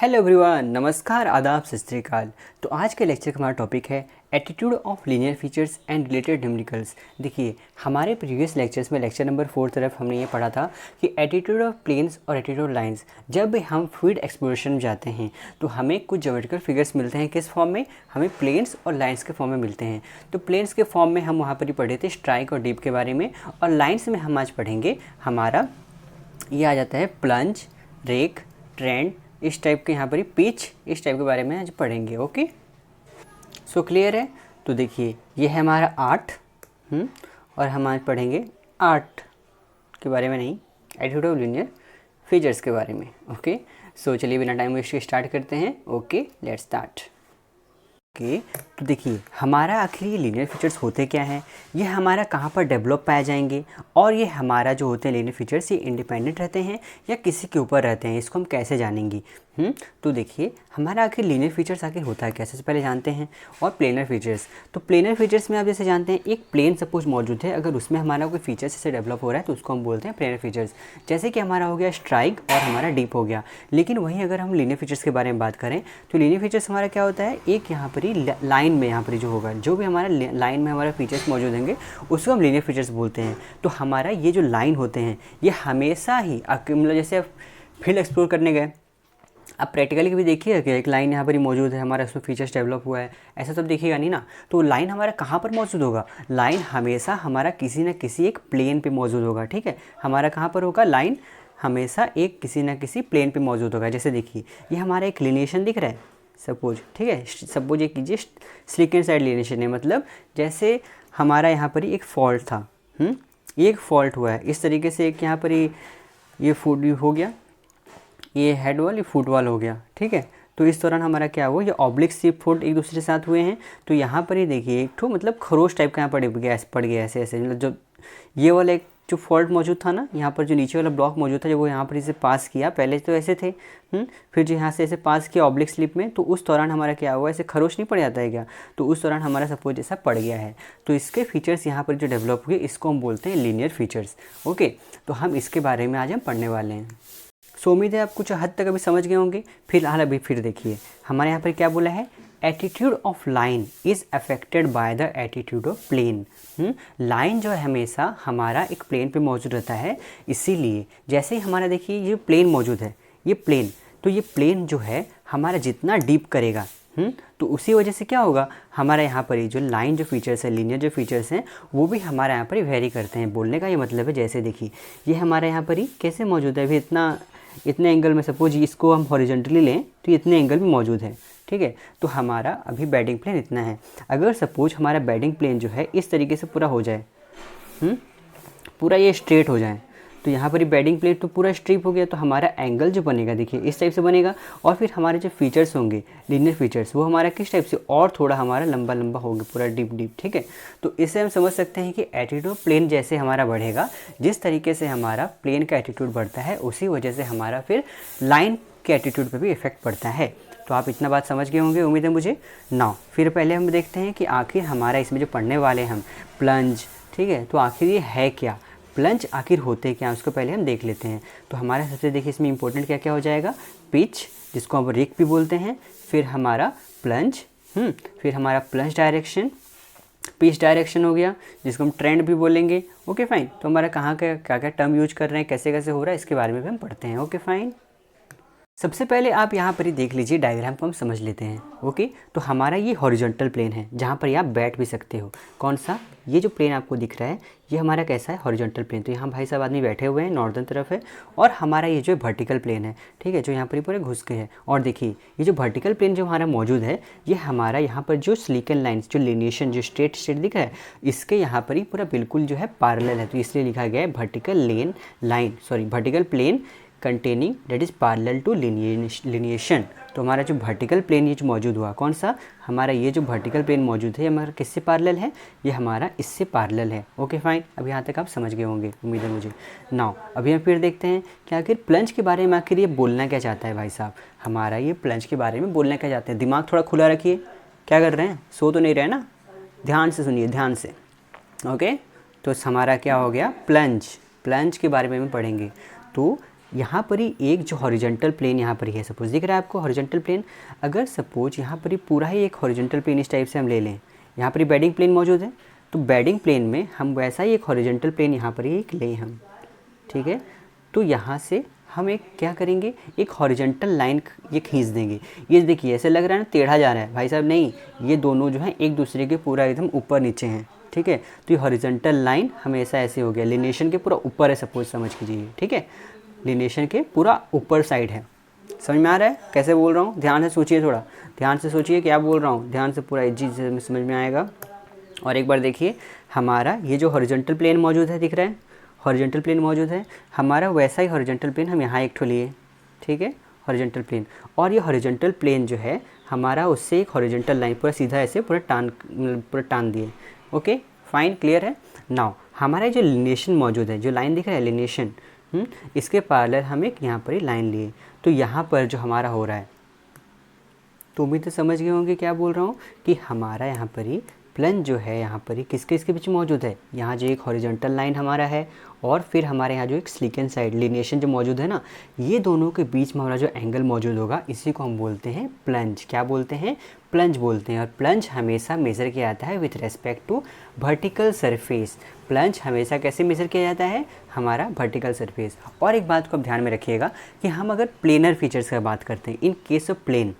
Hello everyone, नमस्कार, आदाब, सत श्री अकाल। तो आज के लेक्चर का हमारा टॉपिक है attitude of linear features and related numericals. देखिए, हमारे प्रीवियस लेक्चर्स में लेक्चर नंबर 4 तरफ हमने ये पढ़ा था कि एटीट्यूड ऑफ प्लेन्स और एटीट्यूड लाइंस, जब हम फ्लूइड एक्सप्लोरेशन में जाते हैं तो हमें कुछ ज्योमेट्रिकल फिगर्स मिलते हैं। किस फॉर्म में? हमें प्लेन्स और लाइंस के फॉर्म में मिलते हैं। तो प्लेन्स के फॉर्म में हम वहाँ पर ही पढ़े थे स्ट्राइक और डीप के बारे में, और लाइन्स में हम आज पढ़ेंगे हमारा ये आ जाता है प्लंज, रेक, ट्रेंड, इस टाइप के यहाँ पर ही पिच, इस टाइप के बारे में आज पढ़ेंगे। ओके, सो क्लियर है। तो देखिए, ये है हमारा आर्ट, और हम आज पढ़ेंगे आर्ट के बारे में नहीं, एटीट्यूड ऑफ लीनियर फीचर्स के बारे में। ओके, सो चलिए बिना टाइम वेस्ट के स्टार्ट करते हैं। Okay, let's start. ओके, तो देखिए, हमारा आखिर ये लीनियर फीचर्स होते क्या हैं, ये हमारा कहाँ पर डेवलप पाए जाएंगे, और ये हमारा जो होते हैं लीनियर फीचर्स, ये इंडिपेंडेंट रहते हैं या किसी के ऊपर रहते हैं, इसको हम कैसे जानेंगे। तो देखिए, हमारा आखिर लीनियर फीचर्स आखिर होता है कैसे, से पहले जानते हैं। और प्लेनर फीचर्स, तो प्लेनर फीचर्स में आप जैसे जानते हैं, एक प्लेन सपोज मौजूद है, अगर उसमें हमारा कोई फीचर्स से डेवलप हो रहा है तो उसको हम बोलते हैं प्लेनर फीचर्स। जैसे कि हमारा हो गया स्ट्राइक और हमारा डीप हो गया। लेकिन वहीं अगर हम लीनियर फीचर्स के बारे में बात करें तो लीनियर फीचर्स हमारा क्या होता है, एक यहाँ पर ही लाइन में, यहाँ पर जो होगा, जो भी हमारा लाइन में हमारा फीचर्स मौजूद होंगे उसको हम लीनियर फीचर्स बोलते हैं। तो हमारा ये जो लाइन होते हैं ये हमेशा ही, मतलब जैसे आप फील्ड एक्सप्लोर करने गए, आप प्रैक्टिकली भी देखिए कि एक लाइन यहाँ पर ही मौजूद है, हमारा उसमें फीचर्स डेवलप हुआ है, ऐसा सब देखिएगा नहीं ना। तो लाइन हमारा कहाँ पर मौजूद होगा, लाइन हमेशा हमारा किसी न किसी एक प्लेन पे मौजूद होगा। ठीक है, हमारा कहाँ पर होगा, लाइन हमेशा एक किसी न किसी प्लेन पे मौजूद होगा। जैसे देखिए, ये हमारा एक लिनिएशन दिख रहा है सपोज, ठीक है, सपोज ये कीजिए स्लिक एंड साइड लिनिएशन है, मतलब जैसे हमारा यहाँ पर ही एक फॉल्ट था, ये एक फॉल्ट हुआ है, इस तरीके से एक यहाँ पर ही ये फुट हो गया, ये हेड वॉल, ये फुट वॉल हो गया। ठीक है, तो इस दौरान हमारा क्या हुआ, ये ऑब्लिक स्लिप फुट एक दूसरे के साथ हुए हैं। तो यहाँ पर ही देखिए, एक ठो मतलब खरोश टाइप का यहाँ पड़ गया ऐसे ऐसे, मतलब जो ये वाला एक जो फॉल्ट मौजूद था ना, यहाँ पर जो नीचे वाला ब्लॉक मौजूद था, जब वो यहाँ पर इसे पास किया, पहले तो ऐसे थे, फिर जो यहाँ से ऐसे पास किया ऑब्लिक स्लिप में, तो उस दौरान हमारा क्या हुआ, ऐसे खरोश नहीं पड़ जाता है क्या, तो उस दौरान हमारा सपोज ऐसा पड़ गया है। तो इसके फीचर्स यहाँ पर जो डेवलप हुए, इसको हम बोलते हैं लीनियर फीचर्स। ओके, तो हम इसके बारे में आज हम पढ़ने वाले हैं। सो उम्मीद है आप कुछ हद तक अभी समझ गए होंगे। फिलहाल अभी फिर देखिए, हमारे यहाँ पर क्या बोला है, attitude of line is affected by the attitude of plane. Line जो है हमेशा हमारा एक प्लेन पे मौजूद रहता है, इसीलिए जैसे ही हमारा देखिए ये प्लेन मौजूद है, ये प्लेन, तो ये प्लेन जो है हमारा जितना डीप करेगा, तो उसी वजह से क्या होगा, हमारा यहाँ पर ही जो लाइन जो फीचर्स है, लीनियर जो फीचर्स हैं, वो भी हमारे यहाँ पर ही वेरी करते हैं। बोलने का ये मतलब है, जैसे देखिए ये हमारे यहाँ पर ही कैसे मौजूद है, अभी इतने एंगल में, सपोज इसको हम हॉरिजॉन्टली लें तो इतने एंगल में मौजूद है। ठीक है, तो हमारा अभी बेडिंग प्लेन इतना है। अगर सपोज हमारा बेडिंग प्लेन जो है इस तरीके से पूरा हो जाए, पूरा ये स्ट्रेट हो जाए, तो यहाँ पर ही बेडिंग प्लेन तो पूरा स्ट्रिप हो गया, तो हमारा एंगल जो बनेगा देखिए इस टाइप से बनेगा। और फिर हमारे जो फीचर्स होंगे लीनियर फीचर्स, वो हमारा किस टाइप से, और थोड़ा हमारा लंबा लंबा होगा, पूरा डीप डीप। ठीक है, तो इससे हम समझ सकते हैं कि एटीट्यूड प्लेन जैसे हमारा बढ़ेगा, जिस तरीके से हमारा प्लेन का एटीट्यूड बढ़ता है, उसी वजह से हमारा फिर लाइन के एटीट्यूड पर भी इफेक्ट पड़ता है। तो आप इतना बात समझ गए होंगे, उम्मीद है मुझे। नाउ फिर पहले हम देखते हैं कि आखिर हमारा इसमें जो पढ़ने वाले हम प्लंज, ठीक है, तो आखिर ये है क्या, प्लंज आखिर होते क्या, उसको पहले हम देख लेते हैं। तो हमारा सबसे देखिए इसमें इंपॉर्टेंट क्या क्या हो जाएगा, पिच, जिसको हम रिक भी बोलते हैं, फिर हमारा प्लंज, फिर हमारा प्लंज डायरेक्शन, पिच डायरेक्शन हो गया, जिसको हम ट्रेंड भी बोलेंगे। ओके फाइन, तो हमारा कहाँ का क्या क्या टर्म यूज कर रहे हैं, कैसे कैसे हो रहा है, इसके बारे में भी हम पढ़ते हैं। ओके फाइन, सबसे पहले आप यहाँ पर ही देख लीजिए, डायग्राम को हम समझ लेते हैं। ओके, तो हमारा ये हॉरिजॉन्टल प्लेन है, जहाँ पर आप बैठ भी सकते हो। कौन सा, ये जो प्लेन आपको दिख रहा है, ये हमारा कैसा है, हॉरिजॉन्टल प्लेन। तो यहाँ भाई साहब आदमी बैठे हुए हैं, नॉर्दर्न तरफ है, और हमारा ये जो वर्टिकल प्लेन है, ठीक है, जो यहाँ पर ही पूरे घुस के है। और देखिए ये जो वर्टिकल प्लेन जो हमारा मौजूद है, ये हमारा यहाँ पर जो स्लिक एंड लाइन्स, जो लिनिएशन, जो स्ट्रेट दिख रहा है, इसके यहाँ पर ही पूरा बिल्कुल जो है पैरेलल है, तो इसलिए लिखा गया है vertical plane containing that is parallel to lineation. तो हमारा जो वर्टिकल प्लेन ये जो मौजूद हुआ, कौन सा, हमारा ये जो वर्टिकल प्लेन मौजूद है, हमारा किससे पैरेलल है, ये हमारा इससे पैरेलल है। ओके फाइन, अब यहाँ तक आप समझ गए होंगे, उम्मीद है मुझे। नाउ अभी हम फिर देखते हैं कि आखिर प्लंज के बारे में आखिर ये बोलना क्या चाहता है भाई साहब, हमारा ये प्लंज के बारे में बोलना क्या चाहते हैं। दिमाग थोड़ा खुला रखिए, क्या कर रहे हैं, सो तो नहीं रहे ना, ध्यान से सुनिए, ध्यान से। ओके, तो हमारा क्या हो गया, प्लंज के बारे में पढ़ेंगे। तो यहाँ पर ही एक जो हॉरिजॉन्टल प्लेन यहाँ पर ही है, सपोज दिख रहा है आपको हॉरिजॉन्टल प्लेन। अगर सपोज यहाँ पर ही पूरा ही एक हॉरिजॉन्टल प्लेन इस टाइप से हम ले लें, यहाँ पर ही बेडिंग प्लेन मौजूद है, तो बेडिंग प्लेन में हम वैसा ही एक हॉरिजॉन्टल प्लेन यहाँ पर ही एक लें हम, ठीक है। तो यहाँ से हम एक क्या करेंगे, एक हॉरिजॉन्टल लाइन ये खींच देंगे। ये देखिए ऐसे लग रहा है ना टेढ़ा जा रहा है, भाई साहब नहीं, ये दोनों जो है एक दूसरे के पूरा एकदम ऊपर नीचे हैं, ठीक है। तो ये हॉरिजॉन्टल लाइन हमेशा ऐसे हो गया, लिनिएशन के पूरा ऊपर है, सपोज समझ कीजिए, ठीक है। लिनिएशन के पूरा ऊपर साइड है, समझ में आ रहा है कैसे बोल रहा हूँ? ध्यान से सोचिए, थोड़ा ध्यान से सोचिए क्या बोल रहा हूँ, ध्यान से पूरा चीज़ समझ में आएगा। और एक बार देखिए, हमारा ये जो हॉरिजॉन्टल प्लेन मौजूद है, दिख रहा है हॉरिजॉन्टल प्लेन मौजूद है, हमारा वैसा ही हॉरिजॉन्टल प्लेन हम यहाँ एक ठो लिए, ठीक है, हॉरिजॉन्टल प्लेन। और ये हॉरिजॉन्टल प्लेन जो है हमारा, उससे एक हॉरिजॉन्टल लाइन पूरा सीधा ऐसे पूरा टान दिए। ओके फाइन, क्लियर है। नाउ हमारा जो लिनिएशन मौजूद है, जो लाइन दिख रहा है लिनिएशन, इसके पैरेलल हम एक यहाँ पर ही लाइन लिए। तो यहाँ पर जो हमारा हो रहा है, तो भी तो समझ गए होंगे क्या बोल रहा हूँ, कि हमारा यहाँ पर ही प्लंज जो है यहाँ पर ही किसके इसके बीच मौजूद है, यहाँ जो एक हॉरिजॉन्टल लाइन हमारा है, और फिर हमारे यहाँ जो एक स्लीकन साइड लिनिएशन जो मौजूद है ना, ये दोनों के बीच में हमारा जो एंगल मौजूद होगा, इसी को हम बोलते हैं प्लंज। क्या बोलते हैं? प्लंज बोलते हैं। और प्लंज हमेशा मेज़र किया जाता है with respect to vertical surface. Plunge हमेशा कैसे मेज़र किया जाता है? हमारा वर्टिकल सरफेस। और एक बात को आप ध्यान में रखिएगा कि हम अगर प्लेनर फीचर्स की बात करते हैं, इन केस ऑफ प्लेन,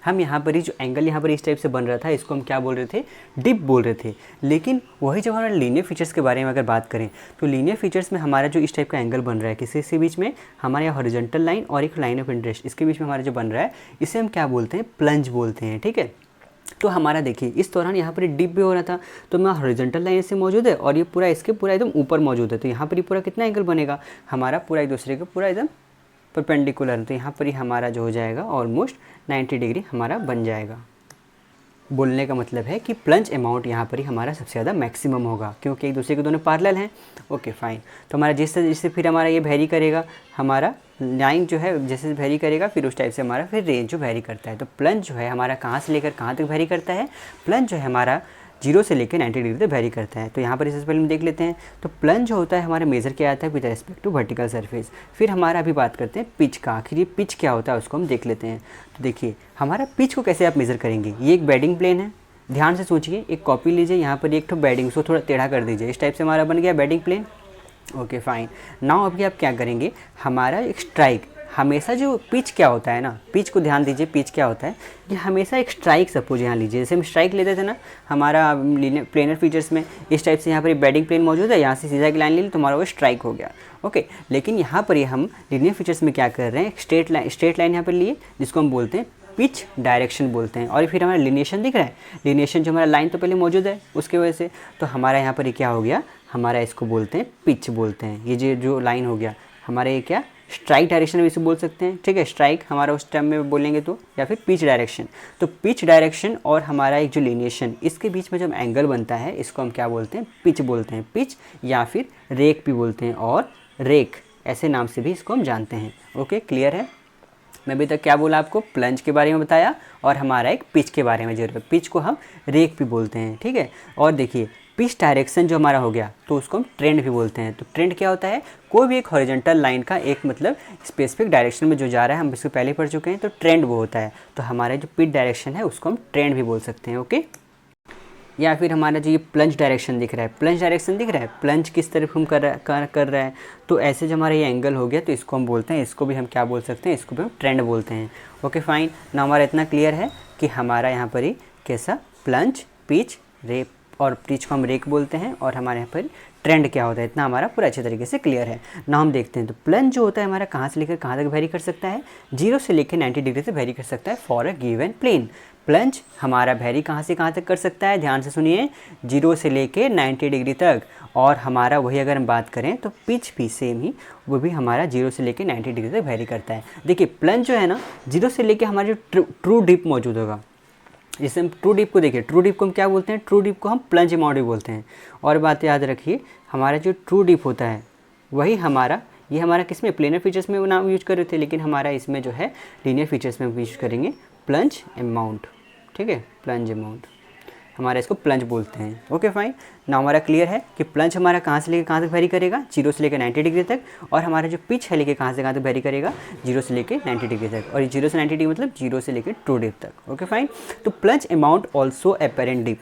हम यहाँ पर ही जो एंगल यहाँ पर इस टाइप से बन रहा था, इसको हम क्या बोल रहे थे? डिप बोल रहे थे। लेकिन वही जब हमारे लीनियर फीचर्स के बारे में अगर बात करें, तो लीनियर फीचर्स में हमारा जो इस टाइप का एंगल बन रहा है, किसी के बीच में, हमारे यहाँ हॉरिजॉन्टल लाइन और एक लाइन ऑफ इंटरेस्ट, इसके बीच में हमारा जो बन रहा है, इसे हम क्या बोलते हैं? प्लंज बोलते हैं, ठीक है। तो हमारा देखिए इस दौरान यहाँ पर डिप भी हो रहा था, तो मैं हॉरिजॉन्टल लाइन से मौजूद है और ये पूरा इसके पूरा एकदम ऊपर मौजूद है, तो यहाँ पर ही पूरा कितना एंगल बनेगा हमारा? पूरा एक दूसरे के पूरा एकदम परपेंडिकुलर। तो यहाँ पर ही हमारा जो हो जाएगा ऑलमोस्ट 90 डिग्री हमारा बन जाएगा। बोलने का मतलब है कि प्लंज अमाउंट यहाँ पर ही हमारा सबसे ज़्यादा मैक्सिमम होगा, क्योंकि एक दूसरे के दोनों पैरेलल हैं। Okay fine. तो हमारा जिससे फिर हमारा ये वेरी करेगा, हमारा लाइन जो है जैसे वेरी करेगा, फिर उस टाइप से हमारा फिर रेंज जो वेरी करता है। तो प्लंज जो है हमारा कहाँ से लेकर कहाँ तक वेरी करता है? प्लंज जो है हमारा 0 से लेकर 90 डिग्री तक वेरी करता है। तो यहाँ पर इससे पहले हम देख लेते हैं। तो प्लंज जो होता है हमारा मेज़र किया जाता है with respect to vertical surface. फिर हमारा अभी बात करते हैं पिच का। आखिर ये पिच क्या होता है उसको हम देख लेते हैं। तो देखिए हमारा पिच को कैसे आप मेज़र करेंगे? ये एक बेडिंग प्लेन है, ध्यान से सोचिए, एक कॉपी लीजिए, यहाँ पर एक तो बेडिंग, उसको थोड़ा टेढ़ा कर दीजिए, इस टाइप से हमारा बन गया bedding plane. Okay fine. Now अभी आप क्या करेंगे? हमारा एक स्ट्राइक, हमेशा जो पिच क्या होता है ना, पिच को ध्यान दीजिए, पिच क्या होता है? ये हमेशा एक स्ट्राइक, सपोज यहाँ लीजिए, जैसे हम स्ट्राइक लेते थे ना हमारा प्लेनर फीचर्स में, इस टाइप से यहाँ पर बेडिंग प्लेन मौजूद है, यहाँ से सीधा एक लाइन ले ली तो हमारा वो स्ट्राइक हो गया। ओके, लेकिन यहाँ पर ये हम लीनियर फीचर्स में क्या कर रहे हैं? स्ट्रेट लाइन यहाँ पर लिए, जिसको हम बोलते हैं पिच डायरेक्शन बोलते हैं। और फिर हमारा लिनिएशन दिख रहा है, लिनिएशन जो हमारा लाइन तो पहले मौजूद है उसके वजह से, तो हमारा यहाँ पर ये क्या हो गया? हमारा इसको बोलते हैं पिच बोलते हैं। ये जो लाइन हो गया हमारा, ये क्या? स्ट्राइक डायरेक्शन भी इसे बोल सकते हैं, ठीक है। स्ट्राइक हमारा उस टाइम में बोलेंगे तो, या फिर पिच डायरेक्शन। तो पिच डायरेक्शन और हमारा एक जो लिनिएशन, इसके बीच में जब एंगल बनता है, इसको हम क्या बोलते हैं? पिच बोलते हैं। पिच या फिर रेक भी बोलते हैं, और रेक ऐसे नाम से भी इसको हम जानते हैं। ओके, क्लियर है। मैं अभी तक क्या बोला आपको? प्लंज के बारे में बताया और हमारा एक पिच के बारे में जरूर। पिच को हम रेक भी बोलते हैं, ठीक है। और देखिए पिच डायरेक्शन जो हमारा हो गया, तो उसको हम ट्रेंड भी बोलते हैं। तो ट्रेंड क्या होता है? कोई भी एक हॉरिजॉन्टल लाइन का एक मतलब स्पेसिफिक डायरेक्शन में जो जा रहा है, हम इसको पहले पढ़ चुके हैं, तो ट्रेंड वो होता है। तो हमारा जो पिच डायरेक्शन है उसको हम ट्रेंड भी बोल सकते हैं। ओके, या फिर हमारा जो ये प्लंज डायरेक्शन दिख रहा है, प्लंज डायरेक्शन दिख रहा है, प्लंज किस तरफ हम कर रहा है, तो ऐसे जो हमारा ये एंगल हो गया, तो इसको हम बोलते हैं, इसको भी हम क्या बोल सकते हैं? इसको भी हम ट्रेंड बोलते हैं। Okay fine. ना हमारा इतना क्लियर है कि हमारा यहाँ पर ही कैसा प्लंज, पिच, रेक, और पिच को हम रेक बोलते हैं, और हमारे यहाँ पर ट्रेंड क्या होता है, इतना हमारा पूरा अच्छे तरीके से क्लियर है ना। हम देखते हैं तो प्लंज जो होता है हमारा कहाँ से लेकर कहाँ तक वेरी कर सकता है? 0 से लेकर 90 डिग्री तक वेरी कर सकता है for a given plane. Plunge हमारा वेरी कहाँ से कहाँ तक कर सकता है? ध्यान से सुनिए, 0 से लेके 90 डिग्री तक। और हमारा वही अगर हम बात करें तो पिच भी सेम ही, वो भी हमारा 0 से लेके 90 डिग्री तक वेरी करता है। देखिए प्लंज जो है ना, 0 से लेके हमारा जो ट्रू डिप मौजूद होगा, जैसे हम ट्रू डिप को देखिए, ट्रू डिप को हम क्या बोलते हैं? ट्रू डिप को हम प्लंज अमाउंट भी बोलते हैं। और बात याद रखिए, हमारा जो ट्रू डिप होता है वही हमारा, ये हमारा किस में? प्लेनर फीचर्स में नाम यूज कर रहे थे, लेकिन हमारा इसमें जो है लीनियर फीचर्स में यूज करेंगे प्लंज अमाउंट, ठीक है। प्लंज अमाउंट हमारा इसको प्लंज बोलते हैं। ओके फाइन, ना हमारा क्लियर है कि प्लंज हमारा कहाँ से लेकर कहाँ तक वेरी करेगा, 0 से लेकर 90 डिग्री तक, और हमारा जो पिच है लेके कहाँ से कहाँ तक वेरी करेगा, 0 से लेकर 90 डिग्री तक, और 0 से 90 डिग्री मतलब 0 से लेकर ट्रू डिप तक। ओके फाइन, तो plunge amount also apparent dip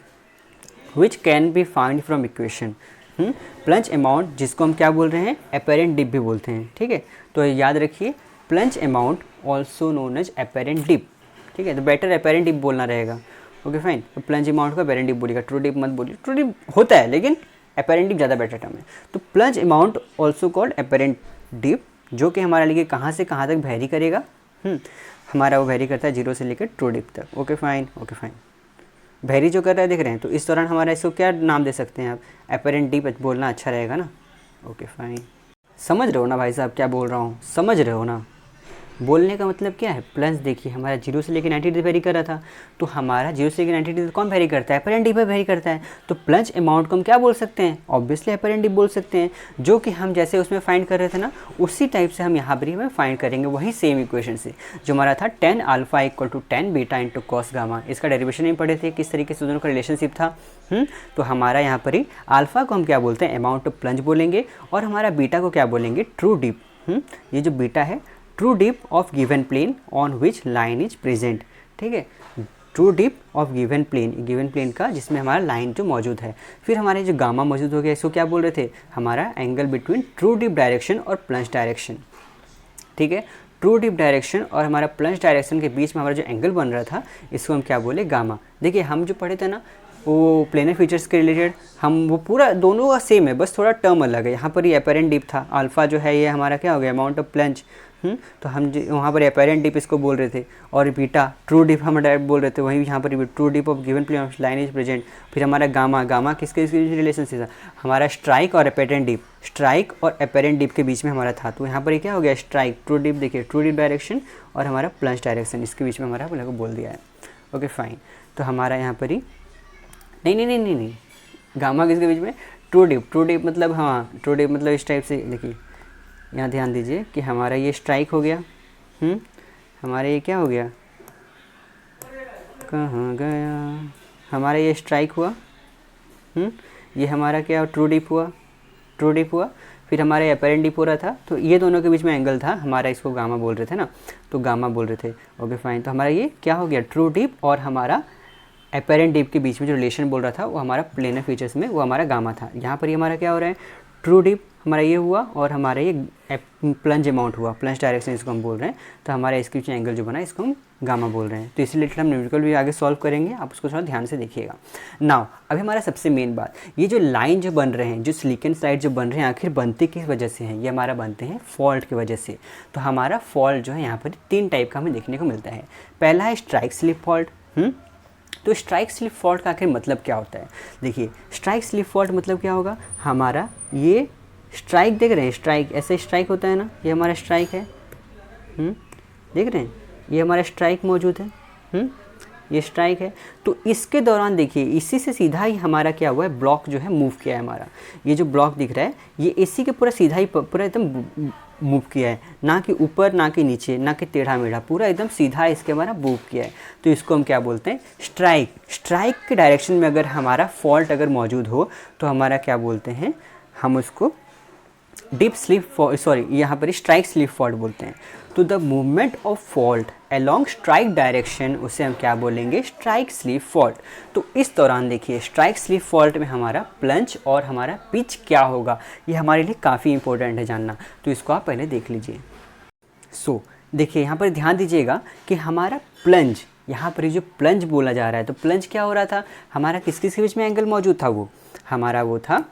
which can be find from equation. Plunge amount जिसको हम क्या बोल रहे हैं, अपेरेंट डिप भी बोलते हैं। ठीक है, तो याद रखिए plunge amount also known as apparent dip. ठीक है, तो बेटर अपेरेंट डिप बोलना रहेगा। ओके फाइन, तो प्लंज अमाउंट को अपेरेंट डिप बोलिएगा, ट्रू डिप मत बोलिए, ट्रू डिप होता है लेकिन अपेरेंट डिप ज़्यादा बेटर टर्म है। तो plunge amount also called apparent dip, जो कि हमारा लेके कहाँ से कहाँ तक वेरी करेगा, हमारा वो वेरी करता है 0 से लेकर ट्रू डिप तक। Okay fine, okay fine, very जो कर रहा है देख रहे हैं, तो इस दौरान हमारा इसको क्या नाम दे सकते हैं आप, अपेरेंट डिप बोलना अच्छा रहेगा ना। ओके फाइन, समझ रहे हो ना भाई साहब क्या बोल रहा हूँ, समझ रहे हो ना। बोलने का मतलब क्या है, प्लस देखिए हमारा 0 से लेकर 90 डिग्री वेरी कर रहा था, तो हमारा 0 से लेकर 90 डिग्री कौन वेरी करता है, अपेरेंट डिप वेरी करता है। तो प्लंज अमाउंट को हम क्या बोल सकते हैं, ऑब्वियसली अपेरेंट डिप बोल सकते हैं, जो कि हम जैसे उसमें फाइंड कर रहे थे ना, उसी टाइप से हम यहाँ पर हमें फाइंड करेंगे, वही सेम इक्वेशन से जो हमारा था tan alpha equal to tan beta into cos gamma. इसका डेरिवेशन नहीं पढ़े थे, किस तरीके से दोनों का रिलेशनशिप था। तो हमारा यहाँ पर ही अल्फा को हम क्या बोलते हैं, अमाउंट ऑफ प्लंज बोलेंगे, और हमारा बीटा को क्या बोलेंगे, ट्रू डिप। ये जो बीटा है, true dip of given plane on which line is present. ठीक है, true dip of given plane का जिसमें हमारा लाइन जो मौजूद है। फिर हमारे जो गामा मौजूद हो गया, इसको क्या बोल रहे थे, हमारा angle between true dip direction और प्लंज डायरेक्शन। ठीक है, ट्रू डिप डायरेक्शन और हमारा प्लंज डायरेक्शन के बीच में हमारा जो एंगल बन रहा था, इसको हम क्या बोले, गामा। देखिए हम जो पढ़े थे ना वो प्लेनर फीचर्स के रिलेटेड, हम वो पूरा दोनों का सेम है, बस थोड़ा टर्म अलग है। यहाँ पर ये अपेरेंट डिप था, अल्फा जो है ये हमारा क्या हो गया, अमाउंट ऑफ प्लंज। तो हम वहाँ पर अपेरेंट डिप इसको बोल रहे थे, और बीटा ट्रू डिप हम डायरेक्ट बोल रहे थे, वहीं यहाँ पर true dip of given plane of line is present. फिर हमारा गामा किसके रिलेशन से था, हमारा स्ट्राइक और अपेरेंट डिप, स्ट्राइक और अपेरेंट डिप के बीच में हमारा था। तो यहाँ पर क्या हो गया, स्ट्राइक, ट्रू डिप, देखिए ट्रू डिप डायरेक्शन और हमारा प्लंज डायरेक्शन, इसके बीच में हमारा बोल दिया है। ओके फाइन, तो हमारा यहाँ पर ही नहीं, गामा किसके बीच में, ट्रू डिप मतलब, हाँ ट्रू डिप मतलब इस टाइप से। देखिए यहाँ ध्यान दीजिए कि हमारा ये स्ट्राइक हो गया, हमारा ये क्या हो गया, कहाँ गया, हमारा ये स्ट्राइक हुआ, ये हमारा क्या ट्रू डिप हुआ। फिर हमारे अपेरेंट डिप हो रहा था, तो ये दोनों के बीच में एंगल था हमारा, इसको गामा बोल रहे थे ना, तो गामा बोल रहे थे। ओके फाइन, तो हमारा ये क्या हो गया, ट्रू डिप और हमारा अपेरेंट डिप के बीच में जो रिलेशन बोल रहा था वो हमारा प्लेनर फीचर्स में वो हमारा गामा था। यहाँ पर ये हमारा क्या हो रहा है, ट्रू डिप हमारा ये हुआ और हमारा ये प्लंज अमाउंट हुआ, प्लंज डायरेक्शन इसको हम बोल रहे हैं, तो हमारा इसके बीच एंगल जो बना इसको हम गामा बोल रहे हैं। तो इसी रिलेटेड हम न्यूमेरिकल भी आगे सॉल्व करेंगे, आप उसको थोड़ा ध्यान से देखिएगा। नाउ अभी हमारा सबसे मेन बात, ये जो लाइन जो बन रहे हैं, जो सिलिकॉन स्लाइड जो बन रहे हैं, आखिर बनते किस वजह से हैं, ये हमारा बनते हैं फॉल्ट की वजह से। तो हमारा फॉल्ट जो है यहाँ पर 3 टाइप का हमें देखने को मिलता है। पहला है स्ट्राइक स्लिप फॉल्ट। तो स्ट्राइक स्लिप फॉल्ट का आखिर मतलब क्या होता है, देखिए स्ट्राइक स्लिप फॉल्ट मतलब क्या होगा, हमारा ये स्ट्राइक देख रहे हैं, स्ट्राइक ऐसे स्ट्राइक होता है ना, ये हमारा स्ट्राइक है, देख रहे हैं, ये हमारा स्ट्राइक मौजूद है, ये स्ट्राइक है। तो इसके दौरान देखिए इसी से सीधा ही हमारा क्या हुआ है, ब्लॉक जो है मूव किया है हमारा, ये जो ब्लॉक दिख रहा है ये इसी के पूरा सीधा ही पूरा एकदम मूव किया है, ना कि ऊपर ना कि नीचे ना कि टेढ़ा मेढ़ा, पूरा एकदम सीधा इसके हमारा मूव किया है। तो इसको हम क्या बोलते हैं, स्ट्राइक। स्ट्राइक के डायरेक्शन में अगर हमारा फॉल्ट अगर मौजूद हो तो हमारा क्या बोलते हैं, हम उसको डीप स्लिप यहाँ पर स्ट्राइक स्लिप फॉल्ट बोलते हैं। तो the movement of fault along strike direction, उसे हम क्या बोलेंगे, स्ट्राइक स्लिप फॉल्ट। तो इस दौरान देखिए स्ट्राइक स्लिप फॉल्ट में हमारा प्लंज और हमारा पिच क्या होगा, ये हमारे लिए काफ़ी इंपॉर्टेंट है जानना, तो इसको आप पहले देख लीजिए। देखिए यहाँ पर ध्यान दीजिएगा कि हमारा प्लंज, यहाँ पर जो प्लंज बोला जा रहा है, तो प्लंज क्या हो रहा था, हमारा किस किस के बीच में एंगल मौजूद था, वो हमारा वो था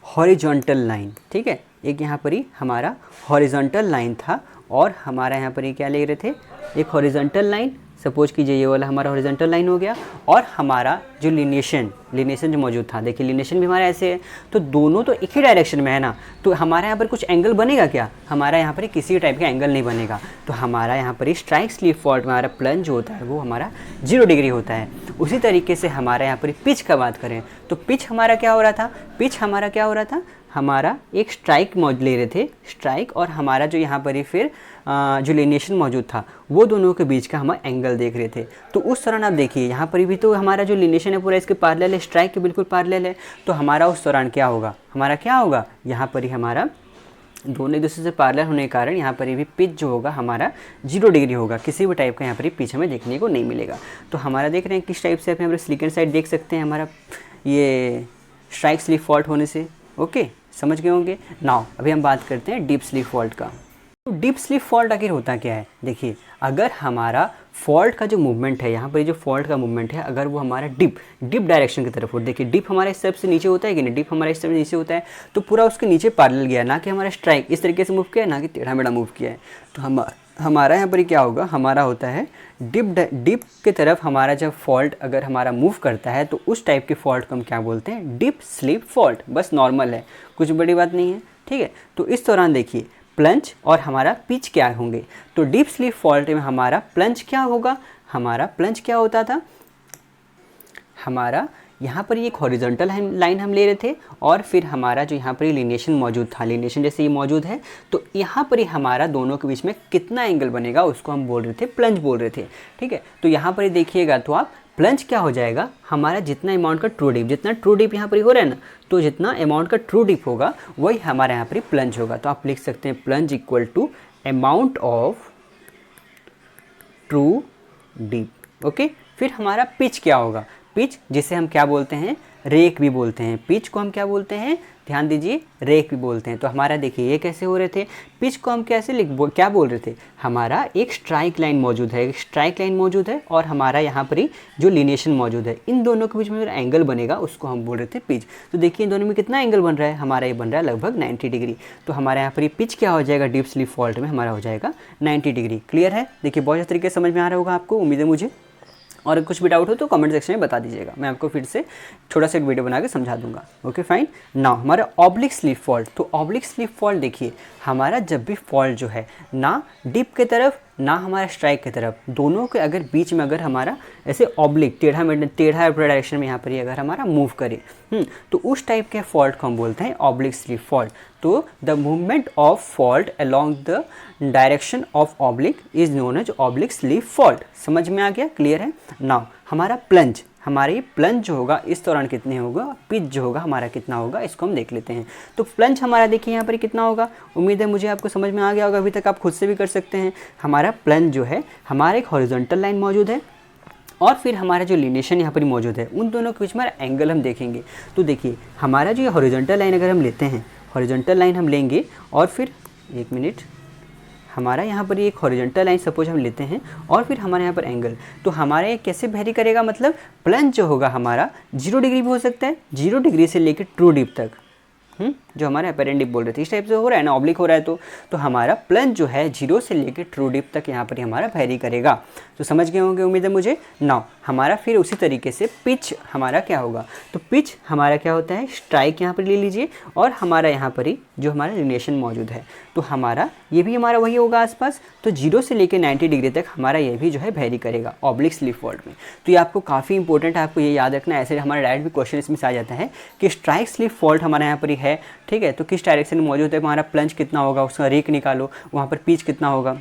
हॉरिजॉन्टल लाइन। ठीक है, एक यहाँ पर ही हमारा हॉरिजॉन्टल लाइन था, और हमारा यहाँ पर ये क्या ले रहे थे, एक हॉरिजॉन्टल लाइन, सपोज कीजिए ये वाला हमारा हॉरिजॉन्टल लाइन हो गया, और हमारा जो लिनेशन जो मौजूद था, देखिए लिनेशन भी हमारा ऐसे है, तो दोनों तो एक ही डायरेक्शन में है ना, तो हमारा यहाँ पर कुछ एंगल बनेगा क्या, हमारा यहाँ पर किसी टाइप का एंगल नहीं बनेगा। तो हमारा यहाँ पर स्ट्राइक स्लिप फॉल्ट में हमारा प्लंज होता है वो हमारा 0 डिग्री होता है। उसी तरीके से हमारा यहाँ पर पिच का बात करें तो पिच हमारा क्या हो रहा था, हमारा एक स्ट्राइक ले रहे थे, स्ट्राइक, और हमारा जो यहाँ पर ही फिर जो लिनिएशन मौजूद था वो दोनों के बीच का हम एंगल देख रहे थे। तो उस दौरान आप देखिए यहाँ पर भी तो हमारा जो लिनिएशन है पूरा इसके पैरेलल है, स्ट्राइक के बिल्कुल पैरेलल है। तो हमारा उस दौरान क्या होगा, हमारा क्या होगा, यहाँ पर ही हमारा दोनों एक दूसरे से पैरेलल होने के कारण यहाँ पर भी पिच जो होगा हमारा 0 डिग्री होगा, किसी भी टाइप का यहाँ पर पिच हमें देखने को नहीं मिलेगा। तो हमारा देख रहे हैं किस टाइप से आप यहाँ पर सिलिकॉन साइड देख सकते हैं हमारा ये स्ट्राइक स्लिप फॉल्ट होने से। ओके, समझ गए होंगे। नाउ अभी हम बात करते हैं डीप स्लिप फॉल्ट का। तो डीप स्लिप फॉल्ट आखिर होता क्या है, देखिए अगर हमारा फॉल्ट का जो मूवमेंट है, यहाँ पर जो फॉल्ट का मूवमेंट है, अगर वो हमारा डिप डायरेक्शन की तरफ हो, देखिए डिप हमारा इस तरफ से नीचे होता है कि नहीं, डिप हमारा इस तरफ से नीचे होता है, तो पूरा उसके नीचे पैरेलल गया, ना कि हमारा स्ट्राइक इस तरीके से मूव किया है, ना कि टेढ़ा मेढ़ा मूव किया है। तो हमारा यहाँ पर क्या होगा, हमारा होता है डिप की तरफ हमारा जब फॉल्ट अगर हमारा मूव करता है तो उस टाइप के फॉल्ट को हम क्या बोलते हैं, डीप स्लिप फॉल्ट। बस नॉर्मल है, कुछ बड़ी बात नहीं है, ठीक है। तो इस दौरान देखिए प्लंज और हमारा पिच क्या होंगे। तो डीप स्लिप फॉल्ट में हमारा प्लंज क्या होगा, हमारा प्लंज क्या होता था, हमारा यहाँ पर एक हॉरिजॉन्टल लाइन हम ले रहे थे, और फिर हमारा जो यहाँ पर लिनिएशन मौजूद था, लिनिएशन जैसे ये मौजूद है, तो यहाँ पर ही हमारा दोनों के बीच में कितना एंगल बनेगा उसको हम बोल रहे थे प्लंज बोल रहे थे, ठीक है। तो यहाँ पर देखिएगा तो आप प्लंज क्या हो जाएगा, हमारा जितना अमाउंट का ट्रू डिप, जितना ट्रू डिप यहाँ पर हो रहा है ना, तो जितना अमाउंट का ट्रू डिप होगा वही हमारे यहाँ पर प्लंज होगा। तो आप लिख सकते हैं plunge equal to amount of true dip. Okay, फिर हमारा पिच क्या होगा, पिच जिसे हम क्या बोलते हैं, रेक भी बोलते हैं। पिच को हम क्या बोलते हैं, ध्यान दीजिए, रेक भी बोलते हैं। तो हमारा देखिए ये कैसे हो रहे थे, पिच को हम कैसे क्या बोल रहे थे, हमारा एक स्ट्राइक लाइन मौजूद है, एक स्ट्राइक लाइन मौजूद है, और हमारा यहाँ पर ही जो लिनिएशन मौजूद है, इन दोनों के बीच में जो एंगल बनेगा उसको हम बोल रहे थे पिच। तो देखिए इन दोनों में कितना एंगल बन रहा है, हमारा ये बन रहा है लगभग 90 डिग्री। तो हमारे यहाँ पर ये पिच क्या हो जाएगा, डीप स्लिप फॉल्ट में हमारा हो जाएगा 90 डिग्री। क्लियर है, देखिए बहुत अच्छे तरीके से समझ में आ रहा होगा आपको, उम्मीद है मुझे। और कुछ भी डाउट हो तो कमेंट सेक्शन में बता दीजिएगा, मैं आपको फिर से छोटा सा एक वीडियो बना के समझा दूंगा। Okay fine. नाउ हमारा ऑब्लिक स्लिप फॉल्ट। तो ऑब्लिक स्लिप फॉल्ट देखिए हमारा जब भी फॉल्ट जो है ना डिप के तरफ ना हमारा स्ट्राइक की तरफ, दोनों के अगर बीच में अगर हमारा ऐसे ऑब्लिक टेढ़ा डायरेक्शन में यहाँ पर ही अगर हमारा मूव करे, तो उस टाइप के फॉल्ट को हम बोलते हैं ऑब्लिक स्लिप फॉल्ट। तो the movement of fault along the direction of oblique is known as oblique slip fault. समझ में आ गया, क्लियर है। नाउ हमारा प्लंज, हमारा ये प्लंज जो होगा इस दौरान कितने होगा, पिच जो होगा हमारा कितना होगा, इसको हम देख लेते हैं। तो प्लंज हमारा देखिए यहाँ पर कितना होगा, उम्मीद है मुझे आपको समझ में आ गया होगा, अभी तक आप खुद से भी कर सकते हैं। हमारा प्लंज जो है, हमारा एक हॉरिजॉन्टल लाइन मौजूद है, और फिर हमारा जो लिनिएशन यहाँ पर मौजूद है, उन दोनों के बीच में एंगल हम देखेंगे। तो देखिए हमारा जो हॉरिजॉन्टल लाइन अगर हम लेते हैं, हॉरिजॉन्टल लाइन हम लेंगे, और फिर एक मिनट, हमारा यहाँ पर एक हॉरिजॉन्टल लाइन सपोज हम लेते हैं, और फिर हमारे यहाँ पर एंगल, तो हमारे ये कैसे वेरी करेगा, मतलब प्लंज जो होगा हमारा 0 डिग्री भी हो सकता है, 0 डिग्री से लेकर ट्रू डिप तक, जो हमारे अपेरेंट डिप बोल रहे थे, इस टाइप से हो रहा है ना, ऑब्लिक हो रहा है। तो हमारा प्लंज जो है 0 से लेकर ट्रू डिप तक यहाँ पर हमारा वेरी करेगा। तो समझ गए होंगे उम्मीद है मुझे। नाउ हमारा फिर उसी तरीके से पिच हमारा क्या होगा, तो पिच हमारा क्या होता है, स्ट्राइक यहाँ पर ले लीजिए, और हमारा यहाँ पर ही जो हमारा लिनिएशन मौजूद है, तो हमारा ये भी हमारा वही होगा आसपास। तो 0 से लेकर 90 डिग्री तक हमारा ये भी जो है वेरी करेगा ऑब्लिक स्लिप फॉल्ट में। तो ये आपको काफ़ी इंपॉर्टेंट है, आपको ये याद रखना है। ऐसे हमारा डायरेक्ट भी क्वेश्चन इसमें से आ जाता है कि स्ट्राइक स्लिप फॉल्ट हमारे यहाँ पर ही है, ठीक है, तो किस डायरेक्शन में मौजूद है, हमारा प्लंज कितना होगा, उसका रेक निकालो, वहाँ पर पिच कितना होगा।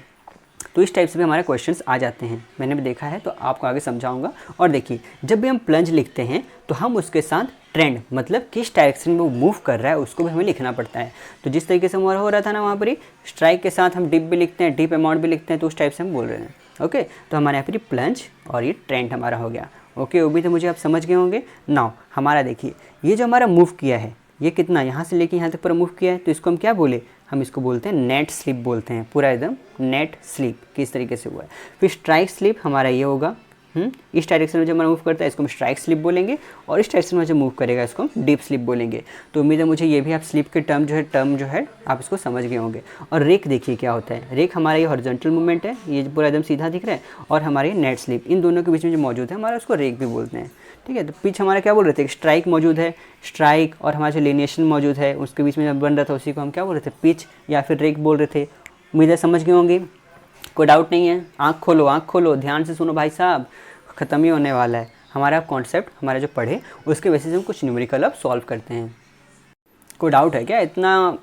तो इस टाइप से भी हमारे क्वेश्चंस आ जाते हैं, मैंने भी देखा है, तो आपको आगे समझाऊंगा। और देखिए जब भी हम प्लंज लिखते हैं तो हम उसके साथ ट्रेंड, मतलब किस डायरेक्शन में वो मूव कर रहा है, उसको भी हमें लिखना पड़ता है। तो जिस तरीके से हमारा हो रहा था ना वहाँ पर ही, स्ट्राइक के साथ हम डिप भी लिखते हैं, डिप अमाउंट भी लिखते हैं, तो उस टाइप से हम बोल रहे हैं। ओके, तो हमारे यहाँ पर प्लंज और ये ट्रेंड हमारा हो गया। ओके, उम्मीद है मुझे आप समझ गए होंगे। नाउ हमारा देखिए ये जो हमारा मूव किया है, ये कितना यहाँ से लेके यहाँ तक पूरा मूव किया है, तो इसको हम क्या बोले, हम इसको बोलते हैं नेट स्लिप बोलते हैं, पूरा एकदम नेट स्लिप किस तरीके से हुआ है। फिर स्ट्राइक स्लिप हमारा ये होगा, इस डायरेक्शन में जब हमारा मूव करता है इसको हम स्ट्राइक स्लिप बोलेंगे, और इस डायरेक्शन में जब मूव करेगा इसको हम डीप स्लिप बोलेंगे। तो उम्मीद है मुझे ये भी आप स्लिप के टर्म जो है आप इसको समझ गए होंगे। और रेक देखिए क्या होता है, रेक हमारा ये हॉरिजॉन्टल मूवमेंट है, ये पूरा एकदम सीधा दिख रहा है, और हमारे नेट स्लिप, इन दोनों के बीच में जो मौजूद है हमारा उसको रेक भी बोलते हैं। ठीक है, तो पिच हमारा क्या बोल रहे थे, स्ट्राइक मौजूद है, स्ट्राइक और हमारा जो लिनिएशन मौजूद है उसके बीच में जब बन रहा था उसी को हम क्या बोल रहे थे, पिच या फिर रेक बोल रहे थे। उम्मीद है समझ गए होंगे, कोई डाउट नहीं है। आँख खोलो, ध्यान से सुनो भाई साहब, ख़त्म ही होने वाला है हमारा कॉन्सेप्ट। हमारा जो पढ़े उसके बेसिस से हम कुछ न्यूमेरिकल अब सॉल्व करते हैं। कोई डाउट है क्या? इतना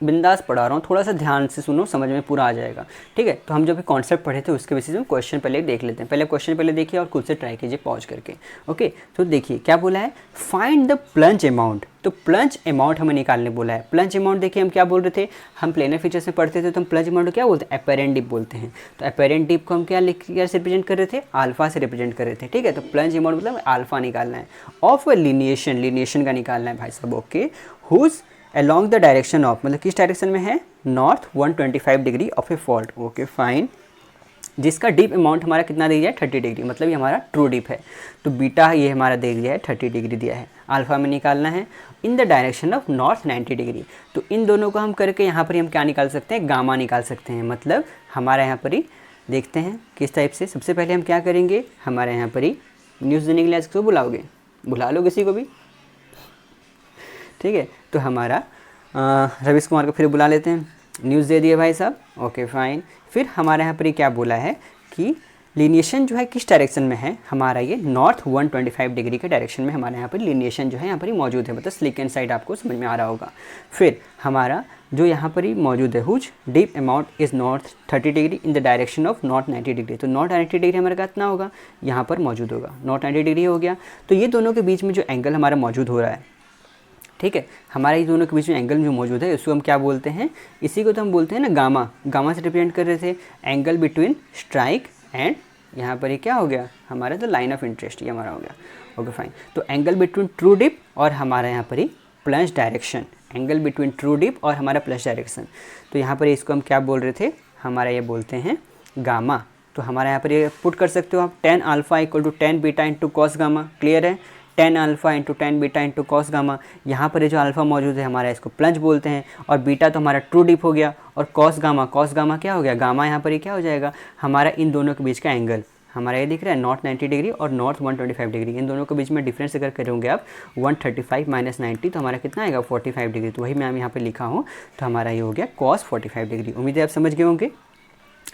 बिंदास पढ़ा रहा हूँ, थोड़ा सा ध्यान से सुनो, समझ में पूरा आ जाएगा। ठीक है, तो हम जो भी कॉन्सेप्ट पढ़े थे उसके बेसिस में क्वेश्चन पहले देख लेते हैं। पहले क्वेश्चन पहले देखिए और खुद से ट्राई कीजिए पॉज करके। ओके, तो देखिए क्या बोला है, फाइंड द प्लंज अमाउंट। तो प्लंज अमाउंट हमें निकालने बोला है। प्लंज अमाउंट देखिए हम क्या बोल रहे थे, हम प्लेनर फीचर्स में पढ़ते थे तो हम प्लंज अमाउंट को क्या बोलते हैं, अपैरेंट डिप बोलते हैं। तो अपैरेंट डिप को हम क्या से रिप्रेजेंट कर रहे थे, अल्फा से रिप्रेजेंट कर रहे थे। ठीक है, तो प्लंज अमाउंट मतलब अल्फा निकालना है, ऑफ लिनिएशन, लिनिएशन का निकालना है भाई साहब। Okay, whose along the direction of, मतलब किस डायरेक्शन में है, north 125 degree of a fault. Okay fine, जिसका डीप अमाउंट हमारा कितना दे दिया है, 30 डिग्री, मतलब ये हमारा ट्रू डीप है। तो बीटा ये हमारा दे दिया है 30 डिग्री दिया है, अल्फा में निकालना है इन the direction of north 90 degree. तो इन दोनों को हम करके यहाँ पर हम क्या निकाल सकते हैं, गामा निकाल सकते हैं। मतलब हमारा यहाँ पर ही देखते हैं किस टाइप से। सबसे पहले हम क्या करेंगे, हमारे यहाँ पर ही न्यूज़ देने के लिए इसको बुलाओगे, बुला लो किसी को भी। ठीक है, तो हमारा रवीश कुमार को फिर बुला लेते हैं, न्यूज़ दे दिए भाई साहब। ओके फाइन, फिर हमारे यहाँ पर क्या बोला है कि लिनिएशन जो है किस डायरेक्शन में है, हमारा ये नॉर्थ 125 डिग्री के डायरेक्शन में हमारे यहाँ पर लिनिएशन जो है यहाँ पर ही मौजूद है, मतलब स्लीकेंट साइड आपको समझ में आ रहा होगा। फिर हमारा जो यहाँ पर ही मौजूद है, whose dip amount is north 30 degree in the direction of north 90 degree. तो नॉर्थ 90 डिग्री हमारा कितना होगा, यहाँ पर मौजूद होगा, नॉर्थ 90 डिग्री हो गया। तो ये दोनों के बीच में जो एंगल हमारा मौजूद हो रहा है, ठीक है, हमारा ये दोनों के बीच में एंगल जो मौजूद है इसको हम क्या बोलते हैं, इसी को तो हम बोलते हैं ना गामा। गामा से रिप्रेजेंट कर रहे थे एंगल बिटवीन स्ट्राइक एंड यहाँ पर ये क्या हो गया हमारा, तो लाइन ऑफ इंटरेस्ट ये हमारा हो गया। ओके फाइन, तो एंगल बिटवीन ट्रू डिप और हमारा यहाँ पर ही plunge direction, angle between true dip और हमारा प्लंज डायरेक्शन। तो यहाँ पर इसको हम क्या बोल रहे थे, हमारा ये बोलते हैं गामा। तो हमारा यहाँ पर ये पुट कर सकते हो आप, 10 alpha equal to 10 beta into cos gamma. Clear है, 10 alpha into 10 beta into cos gamma. यहाँ पर ये जो अल्फा मौजूद है हमारा, इसको प्लंज बोलते हैं, और बीटा तो हमारा ट्रू डिप हो गया, और कॉस गामा क्या हो गया, गामा यहाँ पर ये क्या हो जाएगा, हमारा इन दोनों के बीच का एंगल। हमारा ये दिख रहा है नॉर्थ 90 डिग्री और नॉर्थ 125 डिग्री, इन दोनों के बीच में डिफरेंस अगर करोगे आप 135 माइनस 90, तो हमारा कितना आएगा 45 डिग्री। तो वही मैं यहाँ पे लिखा हूँ, तो हमारा ये हो गया कॉस 45 डिग्री। उम्मीद है आप समझ गए होंगे।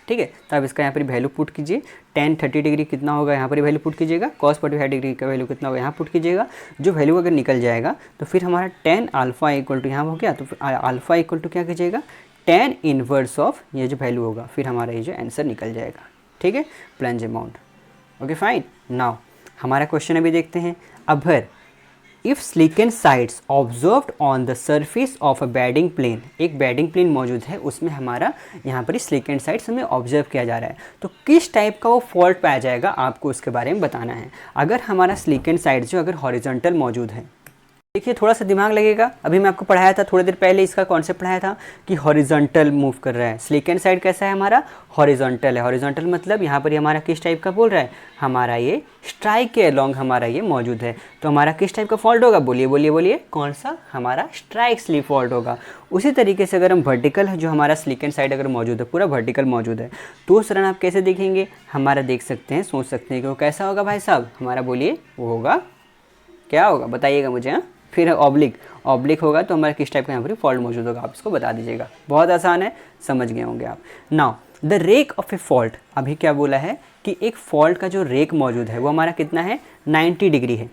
ठीक है, तो आप इसका यहाँ पर वैल्यू पुट कीजिए, tan 30 डिग्री कितना होगा यहाँ पर वैल्यू पुट कीजिएगा, cos 45 डिग्री का वैल्यू कितना होगा यहाँ पुट कीजिएगा। जो वैल्यू अगर निकल जाएगा तो फिर हमारा tan अल्फा इक्वल टू यहाँ हो गया, तो फिर अल्फा इक्वल टू क्या कीजिएगा, tan इनवर्स ऑफ ये जो वैल्यू होगा, फिर हमारा ये जो आंसर निकल जाएगा। ठीक है, plunge amount. Okay fine, now हमारा क्वेश्चन अभी देखते हैं। अगर if slickensides observed on the surface of a bedding plane, एक बेडिंग प्लेन मौजूद है, उसमें हमारा यहाँ पर स्लीकेंट साइड्स हमें ऑब्जर्व किया जा रहा है, तो किस टाइप का वो फॉल्ट पाया जाएगा आपको उसके बारे में बताना है। अगर हमारा स्लीकेंट साइड जो अगर हॉरिजॉन्टल मौजूद है, देखिए थोड़ा सा दिमाग लगेगा, अभी मैं आपको पढ़ाया था थोड़ी देर पहले, इसका कॉन्सेप्ट पढ़ाया था कि हॉरिजॉन्टल मूव कर रहा है। स्लीकेंट साइड कैसा है हमारा, हॉरिजॉन्टल है। हॉरिजॉन्टल मतलब यहाँ पर हमारा किस टाइप का बोल रहा है, हमारा ये स्ट्राइक के अलोंग हमारा ये मौजूद है। तो हमारा किस टाइप का फॉल्ट होगा, बोलिए बोलिए बोलिए, कौन सा, हमारा स्ट्राइक स्लीप फॉल्ट होगा। उसी तरीके से अगर हम वर्टिकल है, जो हमारा स्लीकेंट साइड अगर मौजूद है, पूरा वर्टिकल मौजूद है, तो उस तरह आप कैसे देखेंगे, हमारा देख सकते हैं, सोच सकते हैं कि वो कैसा होगा भाई साहब, हमारा बोलिए वो होगा, क्या होगा बताइएगा मुझे। हाँ, फिर ऑब्लिक होगा, तो हमारा किस टाइप का यहाँ पर फॉल्ट मौजूद होगा, आप इसको बता दीजिएगा। बहुत आसान है, समझ गए होंगे आप। Now the rake of a fault, अभी क्या बोला है कि एक फॉल्ट का जो रेक मौजूद है वो हमारा कितना है, 90 डिग्री है।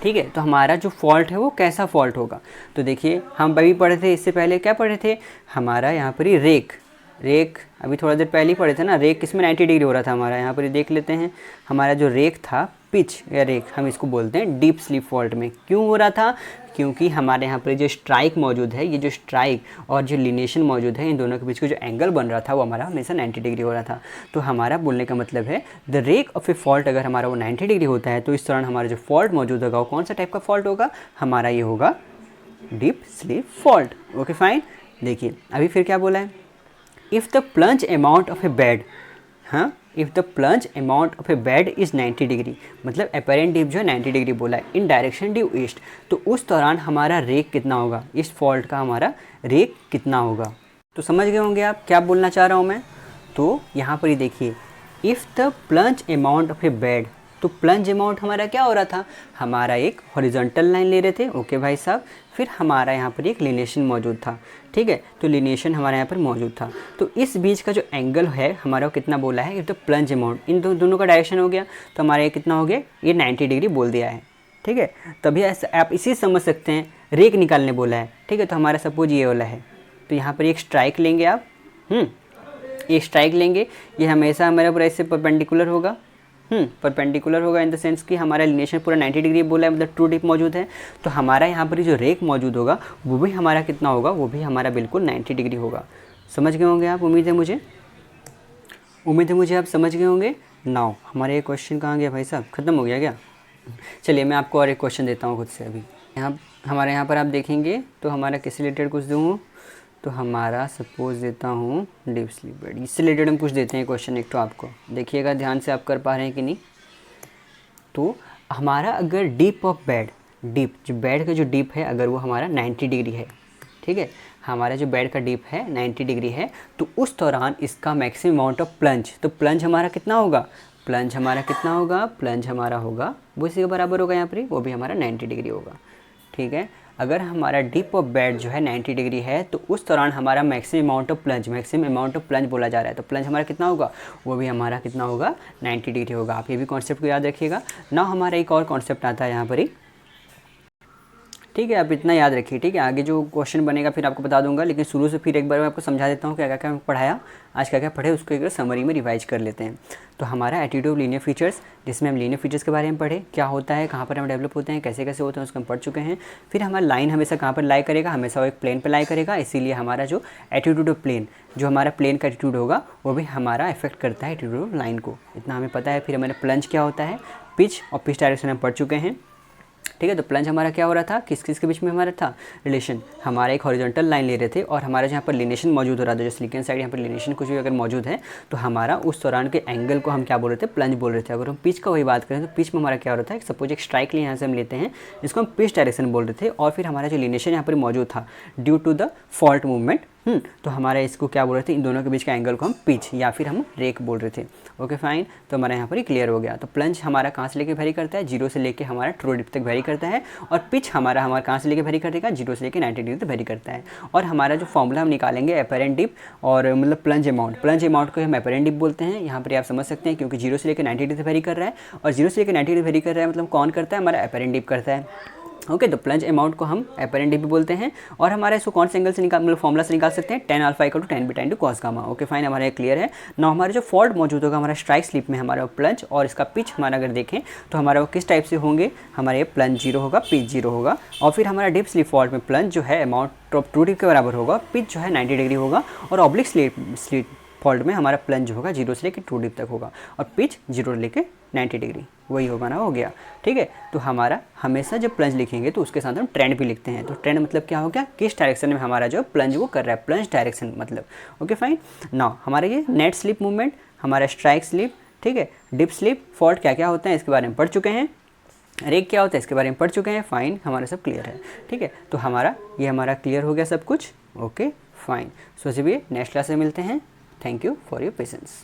ठीक है, तो हमारा जो फॉल्ट है वो कैसा फॉल्ट होगा, तो देखिए हम अभी पढ़े थे, इससे पहले क्या पढ़े थे, हमारा यहाँ पर ही रेक अभी थोड़ा देर पहले ही पढ़े थे ना, रेक किसमें 90 डिग्री हो रहा था हमारा, यहाँ पर ही देख लेते हैं। हमारा जो रेक था, पिच या रेक, हम इसको बोलते हैं डीप स्लीप फॉल्ट में। क्यों हो रहा था, क्योंकि हमारे यहाँ पर जो स्ट्राइक मौजूद है, ये जो स्ट्राइक और जो लिनेशन मौजूद है, इन दोनों के बीच का जो एंगल बन रहा था वो हमारा हमेशा 90 डिग्री हो रहा था। तो हमारा बोलने का मतलब है the rake of a fault अगर हमारा वो 90 डिग्री होता है, तो इस दौरान हमारा जो फॉल्ट मौजूद होगा वो कौन सा टाइप का फॉल्ट होगा, हमारा ये होगा dip slip fault. Okay fine, देखिए अभी फिर क्या बोला है, if the plunge amount of a bed, हाँ, if the plunge amount of a bed is 90 degree, मतलब अपेरेंट डीप जो है 90 डिग्री बोला है, इन डायरेक्शन ड्यू ईस्ट, तो उस दौरान हमारा रेक कितना होगा, इस फॉल्ट का हमारा रेक कितना होगा। तो समझ गए होंगे आप क्या बोलना चाह रहा हूँ मैं। तो यहाँ पर ही देखिए, if the plunge amount of a bed, तो प्लंज अमाउंट हमारा क्या हो रहा था, हमारा एक हॉरिजॉन्टल लाइन ले रहे थे। ओके भाई साहब, फिर हमारा यहाँ पर एक लिनेशन मौजूद था। ठीक है, तो लिनेशन हमारे यहाँ पर मौजूद था, तो इस बीच का जो एंगल है हमारा वो कितना बोला है, इफ द प्लंज अमाउंट, इन दोनों का डायरेक्शन हो गया, तो हमारा ये कितना हो गया, ये 90 डिग्री बोल दिया है। ठीक है, तभी ऐसा आप इसी समझ सकते हैं, रेक निकालने बोला है, ठीक है। तो हमारा सपोज ये वाला है, तो यहाँ पर एक स्ट्राइक लेंगे आप, ये स्ट्राइक लेंगे, ये हमेशा हमारा पूरा इससे परपेंडिकुलर होगा, परपेंडिकुलर होगा इन द सेंस कि हमारा लिनेशन पूरा 90 डिग्री बोला है, मतलब ट्रू डिप मौजूद है। तो हमारा यहाँ पर जो रेक मौजूद होगा वो भी हमारा कितना होगा, वो भी हमारा बिल्कुल 90 डिग्री होगा। समझ गए होंगे आप, उम्मीद है मुझे आप समझ गए होंगे। नाउ हमारा ये क्वेश्चन कहाँ गया भाई साहब, ख़त्म हो गया क्या? चलिए मैं आपको और एक क्वेश्चन देता हूँ खुद से। अभी हमारे यहाँ पर आप देखेंगे तो हमारा किससे रिलेटेड कुछ दूँ, तो हमारा सपोज देता हूँ डीप स्लीप बेड, इससे रिलेटेड हम कुछ देते हैं क्वेश्चन एक। तो आपको देखिएगा ध्यान से, आप कर पा रहे हैं कि नहीं। तो हमारा अगर डीप ऑफ बेड, डीप जो बेड का जो डीप है अगर वो हमारा 90 डिग्री है, ठीक है, हमारा जो बेड का डीप है 90 डिग्री है, तो उस दौरान इसका मैक्सिमम अमाउंट ऑफ प्लंज, तो प्लंज हमारा कितना होगा, प्लंज हमारा होगा वो इसी के बराबर होगा यहाँ पर, वो भी हमारा 90 डिग्री होगा, ठीक है। अगर हमारा डीप ऑफ बेड जो है 90 डिग्री है, तो उस दौरान हमारा मैक्सिमम अमाउंट ऑफ प्लंज बोला जा रहा है, तो प्लंज हमारा कितना होगा, वो भी हमारा कितना होगा, 90 डिग्री होगा। आप ये भी कॉन्सेप्ट को याद रखिएगा ना। हमारा एक और कॉन्सेप्ट आता है यहाँ पर ही, ठीक है, आप इतना याद रखिए, ठीक है। आगे जो क्वेश्चन बनेगा फिर आपको बता दूंगा, लेकिन शुरू से फिर एक बार मैं आपको समझा देता हूँ क्या क्या पढ़ाया आज, क्या क्या पढ़े, उसको एक बार समरी में रिवाइज कर लेते हैं। तो हमारा एटीट्यूड ऑफ लीनियर फीचर्स, जिसमें हम लीनियर फीचर्स के बारे में पढ़े, क्या होता है, कहाँ पर हम डेवलप होते हैं, कैसे कैसे होते हैं, उसको हम पढ़ चुके हैं। फिर हमारा लाइन हमेशा कहाँ पर लाई करेगा, हमेशा वो एक प्लेन पर लाई करेगा, इसीलिए हमारा जो एटीट्यूड ऑफ प्लेन, जो हमारा प्लेन का एटीट्यूड होगा वो भी हमारा इफेक्ट करता है एटीट्यूड ऑफ लाइन को, इतना हमें पता है। फिर हमारे प्लंज क्या होता है, पिच और पिच डायरेक्शन हम पढ़ चुके हैं, ठीक है। तो प्लंज हमारा क्या हो रहा था, किस किस के बीच में हमारा था रिलेशन, हमारा एक हॉरिजॉन्टल लाइन ले रहे थे और हमारे जहाँ पर लिनेशन मौजूद हो रहा था, जो सिलिकन साइड यहाँ पर लिनेशन कुछ भी अगर मौजूद है, तो हमारा उस दौरान के एंगल को हम क्या बोल रहे थे, प्लंज बोल रहे थे। अगर हम पिच का वही बात करें तो पिच में हमारा क्या हो रहा था, सपोज एक स्ट्राइक यहाँ से हम लेते हैं, इसको हम पिच डायरेक्शन बोल रहे थे, और फिर हमारा जो लिनेशन यहाँ पर मौजूद था due to the fault movement, तो हमारा इसको क्या बोल रहे थे, इन दोनों के बीच का एंगल को हम पिच या फिर हम रेक बोल रहे थे। ओके फाइन, तो हमारा यहाँ पर ही क्लियर हो गया। तो प्लंज हमारा कहाँ से लेके वेरी करता है, 0 से लेके हमारा ट्रू डिप तक वेरी करता है, और पिच हमारा कहाँ से लेके वेरी करेगा, 0 से लेके 90 डिग्री तक वेरी करता है। और हमारा जो फॉर्मूला हम निकालेंगे एपरेंट डिप और मतलब प्लंज अमाउंट को हम एपरेंट डिप बोलते हैं। यहाँ पर आप समझ सकते हैं क्योंकि 0 से लेकर 90 डिग्री तक वेरी कर रहा है, और 0 से लेकर 90 डिग्री वेरी कर रहा है मतलब कौन करता है, हमारा एपरेंट डिप करता है। ओके, तो प्लंज अमाउंट को हम एपरेंट डिप भी बोलते हैं, और हमारा इसको कौन से एंगल से मतलब फॉर्मुला से निकाल सकते हैं, tan alpha = tan beta × cos gamma. Okay fine, हमारा ये क्लियर है ना। हमारा जो फॉल्ट मौजूद होगा हमारा स्ट्राइक स्लिप में, हमारा प्लंज और इसका पिच हमारा अगर देखें तो हमारा वो किस टाइप से होंगे, हमारे ये प्लंज 0 होगा, पिच 0 होगा, और फिर हमारा डीप स्लिप फॉल्ट में प्लंज जो है अमाउंट ऑफ ट्रू डिप के बराबर होगा, पिच जो है 90 डिग्री होगा, और ऑब्लिक स्लिप फॉल्ट में हमारा प्लंज होगा 0 से लेकर ट्रू डिप तक होगा, और पिच 0 लेकर 90 डिग्री, वही होगा ना, हो गया, ठीक है। तो हमारा हमेशा जब प्लंज लिखेंगे तो उसके साथ हम ट्रेंड भी लिखते हैं। तो ट्रेंड मतलब क्या हो गया, किस डायरेक्शन में हमारा जो प्लंज वो कर रहा है, प्लंज डायरेक्शन मतलब। ओके फाइन, नाउ हमारा ये नेट स्लिप मूवमेंट, हमारा स्ट्राइक स्लिप, ठीक है, डिप स्लिप फॉल्ट क्या क्या होता है इसके बारे में पढ़ चुके हैं, रेक क्या होता है इसके बारे में पढ़ चुके हैं। फाइन, हमारा सब क्लियर है, ठीक है। तो हमारा क्लियर हो गया सब कुछ। ओके फाइन, सो चलिए नेक्स्ट क्लास में मिलते हैं। Thank you for your patience.